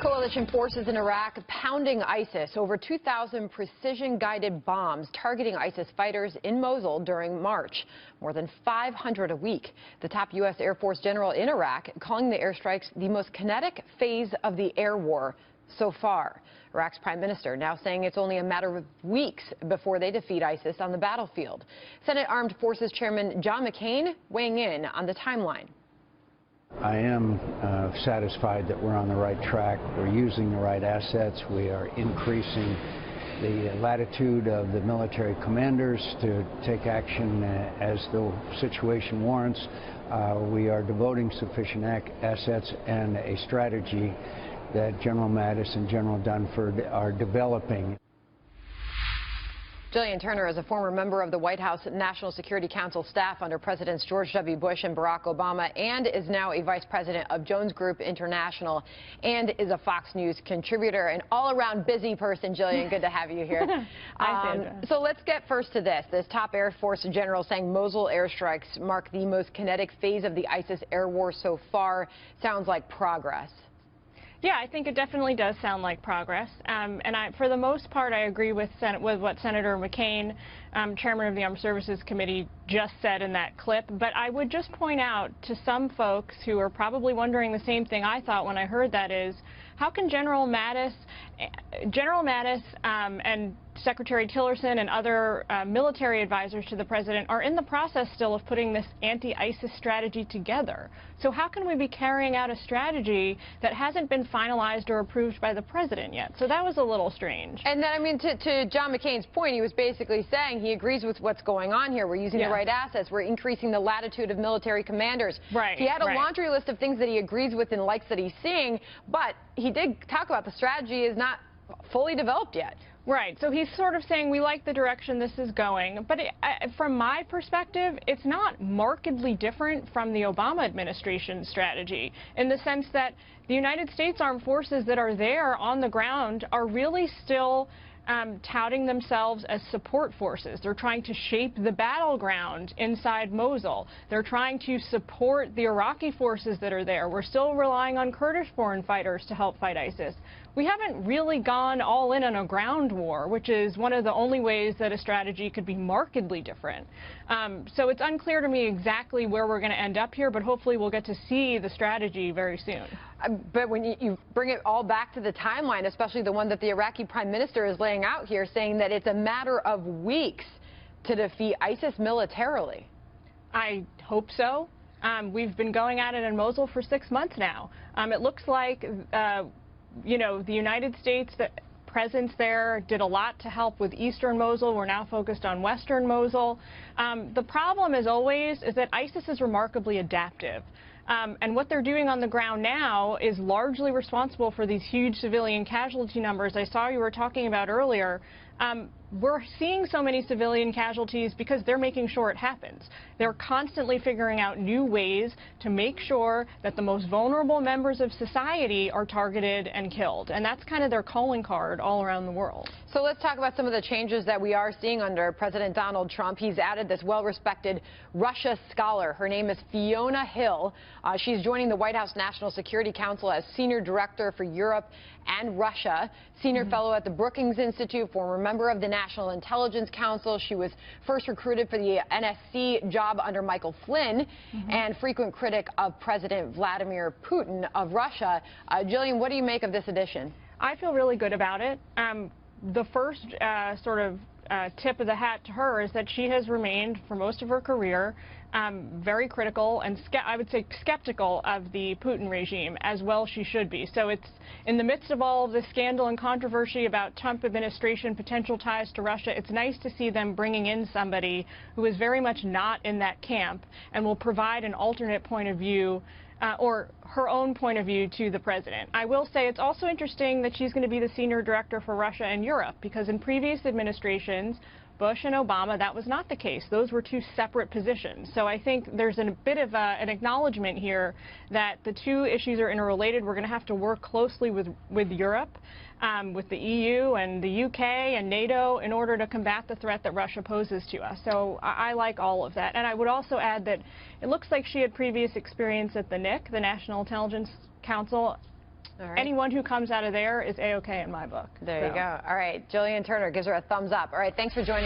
Coalition forces in Iraq pounding ISIS. Over 2,000 precision-guided bombs targeting ISIS fighters in Mosul during March. More than 500 a week. The top U.S. Air Force general in Iraq calling the airstrikes the most kinetic phase of the air war so far. Iraq's prime minister now saying it's only a matter of weeks before they defeat ISIS on the battlefield. Senate Armed Forces Chairman John McCain weighing in on the timeline. I am satisfied that we're on the right track. We're using the right assets. We are increasing the latitude of the military commanders to take action as the situation warrants. We are devoting sufficient assets and a strategy that General Mattis and General Dunford are developing. Jillian Turner is a former member of the White House National Security Council staff under Presidents George W. Bush and Barack Obama, and is now a vice president of Jones Group International, and is a Fox News contributor. An all-around busy person, Jillian. Good to have you here. Hi, Sandra. So let's get first to this. This top Air Force general saying Mosul airstrikes mark the most kinetic phase of the ISIS air war so far. Sounds like progress. Yeah, I think it definitely does sound like progress. For the most part, I agree with what Senator McCain, chairman of the Armed Services Committee, just said in that clip. But I would just point out to some folks who are probably wondering the same thing I thought when I heard that is, how can General Mattis and Secretary Tillerson and other military advisors to the president are in the process still of putting this anti-ISIS strategy together. So how can we be carrying out a strategy that hasn't been finalized or approved by the president yet? So that was a little strange. And then, I mean, to John McCain's point, he was basically saying he agrees with what's going on here. We're using the right assets. We're increasing the latitude of military commanders. Right. He had a laundry list of things that he agrees with and likes that he's seeing, but he did talk about the strategy is not fully developed yet. Right. So he's sort of saying we like the direction this is going. But from my perspective, it's not markedly different from the Obama administration strategy in the sense that the United States Armed Forces that are there on the ground are really still touting themselves as support forces. They're trying to shape the battleground inside Mosul. They're trying to support the Iraqi forces that are there. We're still relying on Kurdish-born fighters to help fight ISIS. We haven't really gone all in on a ground war, which is one of the only ways that a strategy could be markedly different. So it's unclear to me exactly where we're going to end up here, but hopefully we'll get to see the strategy very soon. But when you bring it all back to the timeline, especially the one that the Iraqi prime minister is laying out here, saying that it's a matter of weeks to defeat ISIS militarily. I hope so. We've been going at it in Mosul for 6 months now. It looks like you know, the United States presence there did a lot to help with eastern Mosul. We're now focused on western Mosul. The problem, as always, is that ISIS is remarkably adaptive. And what they're doing on the ground now is largely responsible for these huge civilian casualty numbers I saw you were talking about earlier. We're seeing so many civilian casualties because they're making sure it happens. They're constantly figuring out new ways to make sure that the most vulnerable members of society are targeted and killed. And that's kind of their calling card all around the world. So let's talk about some of the changes that we are seeing under President Donald Trump. He's added this well-respected Russia scholar. Her name is Fiona Hill. She's joining the White House National Security Council as Senior Director for Europe and Russia, Senior Fellow at the Brookings Institute, former member of the National Intelligence Council. She was first recruited for the NSC job under Michael Flynn, and frequent critic of President Vladimir Putin of Russia. Jillian, what do you make of this addition? I feel really good about it. The first sort of tip of the hat to her is that she has remained, for most of her career, very critical and I would say skeptical of the Putin regime, as well she should be. So it's in the midst of all of this scandal and controversy about Trump administration potential ties to Russia, it's nice to see them bringing in somebody who is very much not in that camp and will provide an alternate point of view or her own point of view to the president. I will say it's also interesting that she's going to be the senior director for Russia and Europe, because in previous administrations, Bush and Obama, that was not the case. Those were two separate positions. So I think there's a bit of an acknowledgement here that the two issues are interrelated. We're going to have to work closely with Europe, with the EU and the UK and NATO in order to combat the threat that Russia poses to us. So I like all of that. And I would also add that it looks like she had previous experience at the NIC, the National Intelligence Council, right. anyone who comes out of there is A-OK in my book. There you go. All right, Jillian Turner gives her a thumbs up. All right, thanks for joining.